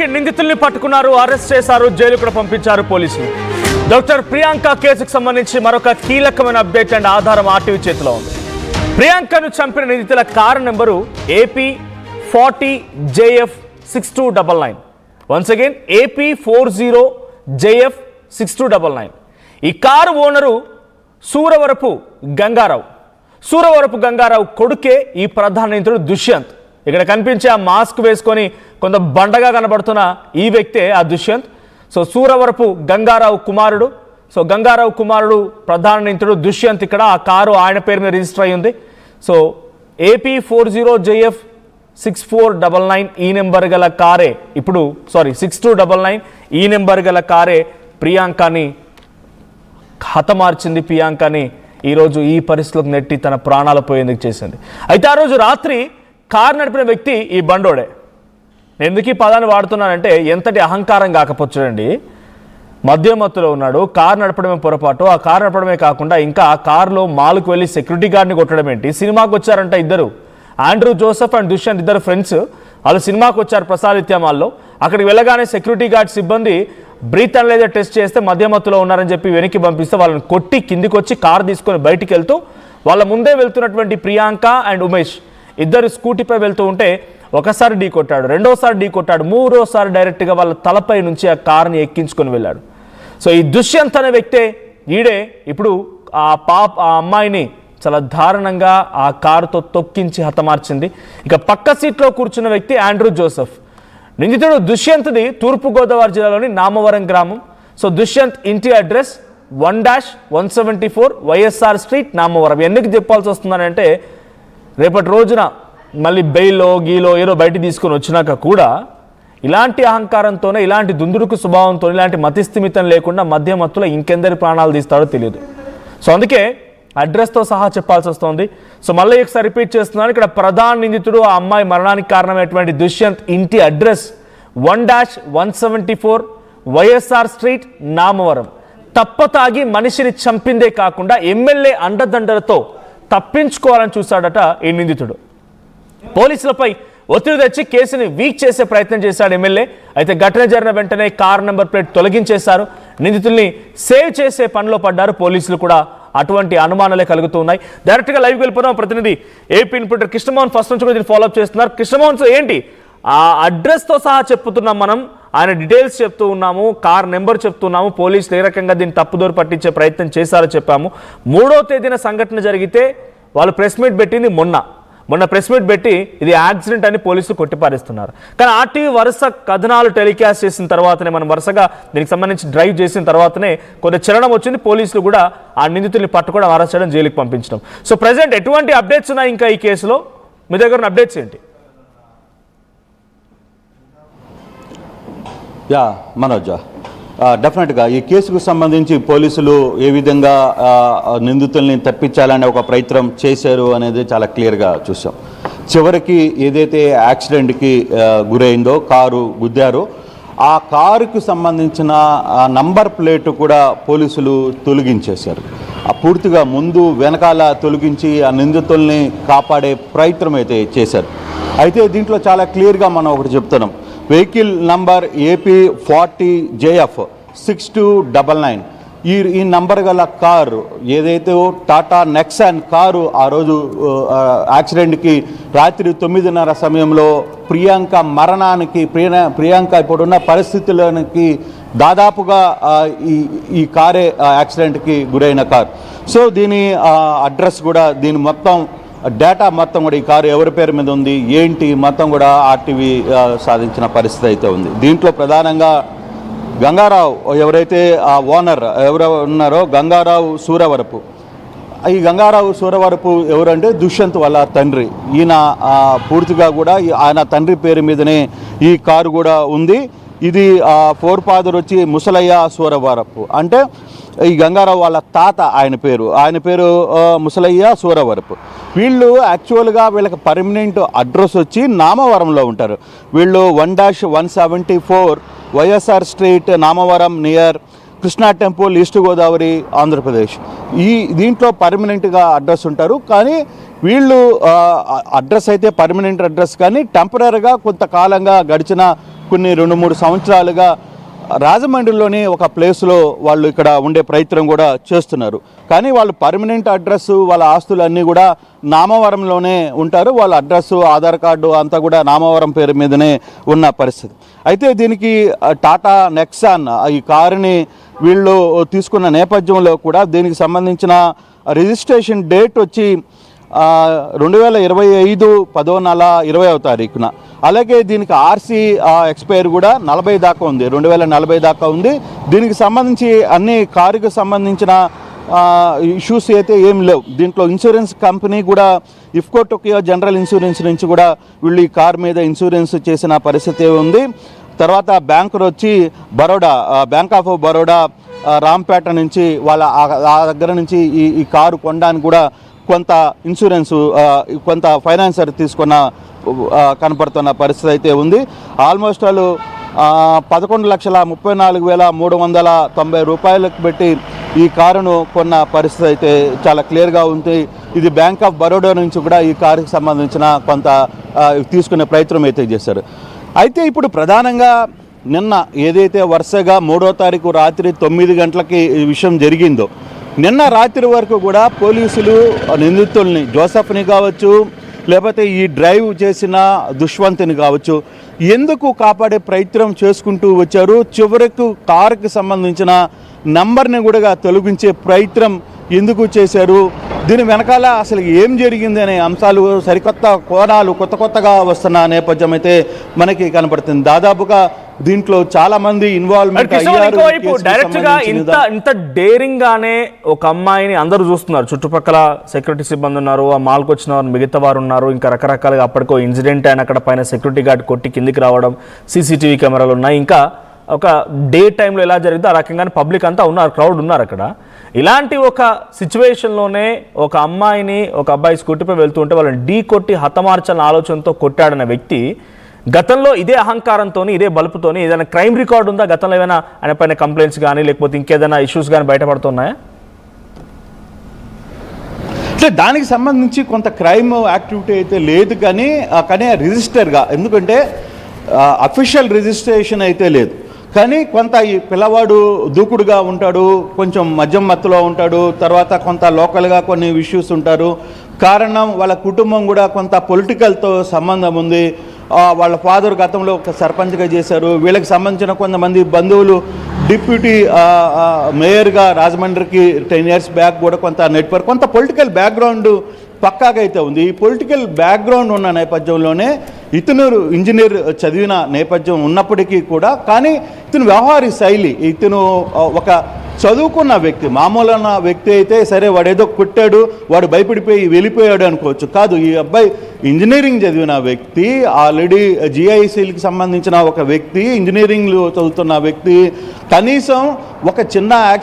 కేసులోకి నిందితుల్ని పట్టుకున్నారు, అరెస్ట్ చేశారు, జైలు కూడా పంపించారు పోలీసులు. డాక్టర్ ప్రియాంక కేసుకు సంబంధించి మరొక కీలకమైన అప్డేట్ అండ్ ఆధారం ఆర్టీవీ చేతిలో ఉంది. ప్రియాంకను చంపిన నిందితుల car number AP40JF6299. Once again AP40JF6299. ఈ కారు ఓనరు సూరవరపు గంగారావు కొడుకే ఈ ప్రధాన నిందితుడు దుష్యంత్. ఇక్కడ కనిపించే ఆ మాస్క్ వేసుకొని కొంత బండగా కనబడుతున్న ఈ వ్యక్తే ఆ దుష్యంత్. సో సూరవరపు గంగారావు కుమారుడు ప్రధాన నిందితుడు దుష్యంత్. ఇక్కడ ఆ కారు ఆయన పేరు మీద రిజిస్టర్ అయి ఉంది. సో AP40JF6499 ఈ నెంబర్ గల కారే 6299 ఈ నెంబర్ గల కారే ప్రియాంకని హతమార్చింది. ప్రియాంకని ఈరోజు ఈ పరిస్థితులకు నెట్టి తన ప్రాణాలు పోయేందుకు చేసింది. అయితే ఆ రోజు రాత్రి కారు నడిపిన వ్యక్తి ఈ బండోడే. నేను ఎందుకు ఈ పదాన్ని వాడుతున్నానంటే ఎంతటి అహంకారం కాకపోవచ్చండి. మద్యమత్తులో ఉన్నాడు, కారు నడపడమే పొరపాటు. ఆ కారు నడపడమే కాకుండా ఇంకా ఆ కారులో మాల్కు వెళ్ళి సెక్యూరిటీ గార్డ్ని కొట్టడం ఏంటి. సినిమాకి వచ్చారంట ఇద్దరు, ఆండ్రూ జోసెఫ్ అండ్ దుష్యంత్, ఇద్దరు ఫ్రెండ్స్. వాళ్ళు సినిమాకి వచ్చారు ప్రసాదిత్య మాల్లో. అక్కడికి వెళ్ళగానే సెక్యూరిటీ గార్డ్ సిబ్బంది బ్రీత్ అనలైజర్ టెస్ట్ చేస్తే మద్యమత్తులో ఉన్నారని చెప్పి వెనక్కి పంపిస్తే వాళ్ళని కొట్టి కిందికి వచ్చి కారు తీసుకొని బయటికి వెళ్తూ వాళ్ళ ముందే వెళ్తున్నటువంటి ప్రియాంక అండ్ ఉమేష్ ఇద్దరు స్కూటీపై వెళ్తూ ఉంటే ఒకసారి ఢీ కొట్టాడు, రెండోసారి ఢీ కొట్టాడు, మూడోసారి డైరెక్ట్గా వాళ్ళ తలపై నుంచి ఆ కారుని ఎక్కించుకొని వెళ్ళాడు. సో ఈ దుష్యంత్ అనే వ్యక్తే ఈడే ఇప్పుడు ఆ అమ్మాయిని చాలా దారుణంగా ఆ కారుతో తొక్కించి హతమార్చింది. ఇక పక్క సీట్లో కూర్చున్న వ్యక్తి ఆండ్రూ జోసెఫ్. నిందితుడు దుష్యంత్ది తూర్పుగోదావరి జిల్లాలోని నామవరం గ్రామం. సో దుష్యంత్ ఇంటి అడ్రస్ 1-174 వైఎస్ఆర్ స్ట్రీట్ నామవరం. ఎందుకు చెప్పాల్సి వస్తుందనంటే రేపటి రోజున మళ్ళీ బెయిల్లో గీలో ఏదో బయట తీసుకొని వచ్చినాక కూడా ఇలాంటి అహంకారంతోనే, ఇలాంటి దుందుడుకు స్వభావంతో, ఇలాంటి మతిస్థిమితం లేకుండా మధ్యమత్తులో ఇంకెందరి ప్రాణాలు తీస్తాడో తెలియదు. సో అందుకే అడ్రస్తో సహా చెప్పాల్సి వస్తుంది. సో మళ్ళీ ఒకసారి రిపీట్ చేస్తున్నాను. ఇక్కడ ప్రధాన నిందితుడు ఆ అమ్మాయి మరణానికి కారణమైనటువంటి దుష్యంత్ ఇంటి అడ్రస్ 1-174 వైఎస్ఆర్ స్ట్రీట్ నామవరం. తప్పతాగి మనిషిని చంపిందే కాకుండా ఎమ్మెల్యే అండదండలతో తప్పించుకోవాలని చూశాడట ఈ నిందితుడు. పోలీసులపై ఒత్తిడి తెచ్చి కేసుని వీక్ చేసే ప్రయత్నం చేశాడు ఎమ్మెల్యే. అయితే ఘటన జరిగిన వెంటనే కార్ నెంబర్ ప్లేట్ తొలగించేశారు. నిందితుల్ని సేవ్ చేసే పనిలో పడ్డారు పోలీసులు కూడా. అటువంటి అనుమానాలే కలుగుతూ ఉన్నాయి. డైరెక్ట్గా లైవ్కి వెళ్ళిపోదాం. ప్రతినిధి ఏపీ ఇన్పుటర్ కృష్ణమోహన్ ఫస్ట్ నుంచి కూడా దీన్ని ఫాలోఅప్ చేస్తున్నారు. కృష్ణమోహన్ ఏంటి ఆ అడ్రస్తో సహా చెప్తున్నాం, మనం ఆయన డీటెయిల్స్ చెప్తూ ఉన్నాము, కార్ నెంబర్ చెప్తున్నాము, పోలీసులు ఏ రకంగా దీన్ని తప్పుదోరు పట్టించే ప్రయత్నం చేశారో చెప్పాము. 3వ తేదీన సంఘటన జరిగితే వాళ్ళు ప్రెస్ మీట్ పెట్టింది మొన్న ప్రెస్ మీట్ పెట్టి ఇది యాక్సిడెంట్ అని పోలీసులు కొట్టిపారేస్తున్నారు. కానీ ఆర్టీవీ వరుస కథనాలు టెలికాస్ట్ చేసిన తర్వాతనే, మనం వరుసగా దీనికి సంబంధించి డ్రైవ్ చేసిన తర్వాతనే కొంత చలనం వచ్చింది. పోలీసులు కూడా ఆ నిందితుల్ని పట్టుకోవడం, అరెస్ట్ చేయడం, జైలుకి పంపించడం. సో ప్రజెంట్ ఎటువంటి అప్డేట్స్ ఉన్నాయి ఇంకా ఈ కేసులో? మీ దగ్గర ఉన్న అప్డేట్స్ ఏంటి? మనోజ్, డెఫినెట్గా ఈ కేసుకు సంబంధించి పోలీసులు ఏ విధంగా నిందితుల్ని తప్పించాలనే ఒక ప్రయత్నం చేశారు అనేది చాలా క్లియర్గా చూసాం. చివరికి ఏదైతే యాక్సిడెంట్కి గురైందో, కారు గుద్దారో, ఆ కారుకు సంబంధించిన నంబర్ ప్లేట్ కూడా పోలీసులు తొలగించేశారు. పూర్తిగా ముందు వెనకాల తొలగించి ఆ నిందితుల్ని కాపాడే ప్రయత్నం అయితే చేశారు. అయితే దీంట్లో చాలా క్లియర్గా మనం ఒకటి చెప్తున్నాం. వెహికల్ నంబర్ AP40JF6299 ఈ నంబర్ గల కారు ఏదైతే టాటా నెక్సాన్ కారు ఆ రోజు యాక్సిడెంట్కి రాత్రి 9:30 సమయంలో ప్రియాంక మరణానికి, ప్రియాంక ఇప్పుడున్న పరిస్థితులకి దాదాపుగా ఈ కారే యాక్సిడెంట్కి గురైన కారు. సో దీని అడ్రస్ కూడా, దీని మొత్తం డేటా మొత్తం కూడా, ఈ కారు ఎవరి పేరు మీద ఉంది ఏంటి మొత్తం కూడా ఆర్టీవీ సాధించిన పరిస్థితి అయితే ఉంది. దీంట్లో ప్రధానంగా గంగారావు, ఎవరైతే ఆ ఓనర్ ఎవరు ఉన్నారో గంగారావు సూరవరపు, ఈ గంగారావు సూరవరపు ఎవరంటే దుష్యంత్ వాళ్ళ తండ్రి. ఈయన పూర్తిగా కూడా ఆయన తండ్రి పేరు మీదనే ఈ కారు కూడా ఉంది. ఇది ఫోర్ ఫాదర్ వచ్చి ముసలయ్య సూరవరపు, అంటే ఈ గంగారావు వాళ్ళ తాత, ఆయన పేరు ముసలయ్య సూరవరపు. వీళ్ళు యాక్చువల్గా వీళ్ళకి పర్మనెంట్ అడ్రస్ వచ్చి నామవరంలో ఉంటారు. వీళ్ళు 1-174 YSR street Namavaram near Krishna temple, east Godavari, Andhra Pradesh. దీంట్లో పర్మనెంట్గా అడ్రస్ ఉంటారు. కానీ వీళ్ళు అడ్రస్ అయితే పర్మనెంట్ అడ్రస్, కానీ టెంపరీగా కొంతకాలంగా గడిచిన కొన్ని 2-3 సంవత్సరాలుగా రాజమండ్రిలోని ఒక ప్లేస్లో వాళ్ళు ఇక్కడ ఉండే ప్రయత్నం కూడా చేస్తున్నారు. కానీ వాళ్ళు పర్మనెంట్ అడ్రస్, వాళ్ళ ఆస్తులు అన్నీ కూడా నామవరంలోనే ఉంటారు. వాళ్ళ అడ్రస్, ఆధార్ కార్డు అంతా కూడా నామవరం పేరు మీదనే ఉన్న పరిస్థితి. అయితే దీనికి టాటా నెక్సాన్ ఈ కారుని వీళ్ళు తీసుకున్న నేపథ్యంలో కూడా దీనికి సంబంధించిన రిజిస్ట్రేషన్ డేట్ వచ్చి 2025 10వ నెల 20వ తారీఖున. అలాగే దీనికి ఆర్సీ ఎక్స్పైర్ కూడా 40 దాకా ఉంది, 2040 దాకా ఉంది. దీనికి సంబంధించి అన్ని కారుకు సంబంధించిన ఇష్యూస్ అయితే ఏం లేవు. దీంట్లో ఇన్సూరెన్స్ కంపెనీ కూడా ఇఫ్కో టోకియో జనరల్ ఇన్సూరెన్స్ నుంచి కూడా వీళ్ళు ఈ కారు మీద ఇన్సూరెన్స్ చేసిన పరిస్థితి ఉంది. తర్వాత బ్యాంకర్ వచ్చి బరోడా, బ్యాంక్ ఆఫ్ బరోడా రాంపేట నుంచి వాళ్ళ ఆ దగ్గర నుంచి ఈ కారు కొనడానికి కూడా కొంత ఇన్సూరెన్సు, కొంత ఫైనాన్సర్ తీసుకున్న కనపడుతున్న పరిస్థితి అయితే ఉంది. ఆల్మోస్ట్ వాళ్ళు 11,34,390 రూపాయలకు పెట్టి ఈ కారును కొన్న పరిస్థితి అయితే చాలా క్లియర్గా ఉంది. ఇది బ్యాంక్ ఆఫ్ బరోడా నుంచి కూడా ఈ కారుకి సంబంధించిన కొంత తీసుకునే ప్రయత్నం అయితే చేశారు. అయితే ఇప్పుడు ప్రధానంగా నిన్న ఏదైతే వరుసగా 3వ తారీఖు రాత్రి 9 గంటలకి ఈ విషయం జరిగిందో, నిన్న రాత్రి వరకు కూడా పోలీసులు నిందితుల్ని, జోసఫ్ని కావచ్చు, లేకపోతే ఈ డ్రైవ్ చేసిన దుష్వంతుని కావచ్చు, ఎందుకు కాపాడే ప్రయత్నం చేసుకుంటూ వచ్చారు. చివరకు కారుకి సంబంధించిన నంబర్ని కూడా తొలగించే ప్రయత్నం ఎందుకు చేశారు, దీని వెనకాల అసలు ఏం జరిగింది అనే అంశాలు సరికొత్త కోణాలు కొత్తగా వస్తున్న నేపథ్యం అయితే మనకి కనపడుతుంది. దాదాపుగా దీంట్లో చాలా మంది ఇన్వాల్వ్మెంట్ అయ్యారు. డైరెక్ట్ గా ఇంత డేరింగ్ గానే ఒక అమ్మాయిని అందరూ చూస్తున్నారు. చుట్టుపక్కల సెక్యూరిటీ సిబ్బంది ఉన్నారు, ఆ మాల్కి వచ్చిన వారు మిగతా వారు ఉన్నారు, ఇంకా రకరకాలుగా అప్పటికో ఇన్సిడెంట్ అయిన అక్కడ పైన సెక్యూరిటీ గార్డ్ కొట్టి కిందికి రావడం, సీసీటీవీ కెమెరాలు ఉన్నాయి. ఇంకా ఒక డే టైంలో ఎలా జరిగిందో ఆ రకంగానే పబ్లిక్ అంతా ఉన్నారు, క్రౌడ్ ఉన్నారు అక్కడ. ఇలాంటి ఒక సిచ్యువేషన్లోనే ఒక అమ్మాయిని ఒక అబ్బాయి స్కూటీపై వెళ్తుంటే వాళ్ళని ఢీ కొట్టి హతమార్చాలన్న ఆలోచనతో కొట్టాడన్న వ్యక్తి గతంలో ఇదే అహంకారంతో, ఇదే బలుపుతో ఏదైనా క్రైమ్ రికార్డు ఉందా? గతంలో ఏమైనా ఆయన పైన కంప్లైంట్స్ కానీ లేకపోతే ఇంకేదైనా ఇష్యూస్ కానీ బయటపడుతున్నాయా? అంటే దానికి సంబంధించి కొంత క్రైమ్ యాక్టివిటీ అయితే లేదు, కానీ రిజిస్టర్గా, ఎందుకంటే అఫీషియల్ రిజిస్ట్రేషన్ అయితే లేదు. కానీ కొంత ఈ పిల్లవాడు దూకుడుగా ఉంటాడు, కొంచెం మద్యం మత్తులో ఉంటాడు, తర్వాత కొంత లోకల్గా కొన్ని ఇష్యూస్ ఉంటారు. కారణం వాళ్ళ కుటుంబం కూడా కొంత పొలిటికల్తో సంబంధం ఉంది. వాళ్ళ ఫాదర్ గతంలో ఒక సర్పంచ్గా చేశారు. వీళ్ళకి సంబంధించిన కొంతమంది బంధువులు డిప్యూటీ మేయర్గా రాజమండ్రికి 10 years బ్యాక్ కూడా కొంత నెట్వర్క్, కొంత పొలిటికల్ బ్యాక్గ్రౌండ్ పక్కాగా అయితే ఉంది. ఈ పొలిటికల్ బ్యాక్గ్రౌండ్ ఉన్న నేపథ్యంలోనే ఇతను ఇంజనీర్ చదివిన నేపథ్యం ఉన్నప్పటికీ కూడా, కానీ ఇతను వ్యవహార శైలి, ఇతను ఒక చదువుకున్న వ్యక్తి, మామూలైన వ్యక్తి అయితే సరే వాడేదో కొట్టాడు, వాడు భయపడిపోయి వెళ్ళిపోయాడు అనుకోవచ్చు. కాదు, ఈ అబ్బాయి ఇంజనీరింగ్ చదివిన వ్యక్తి, ఆల్రెడీ జిఐసిలకు సంబంధించిన ఒక వ్యక్తి, ఇంజనీరింగ్లో చదువుతున్న వ్యక్తి. కనీసం ఒక చిన్న యాక్సిడెంట్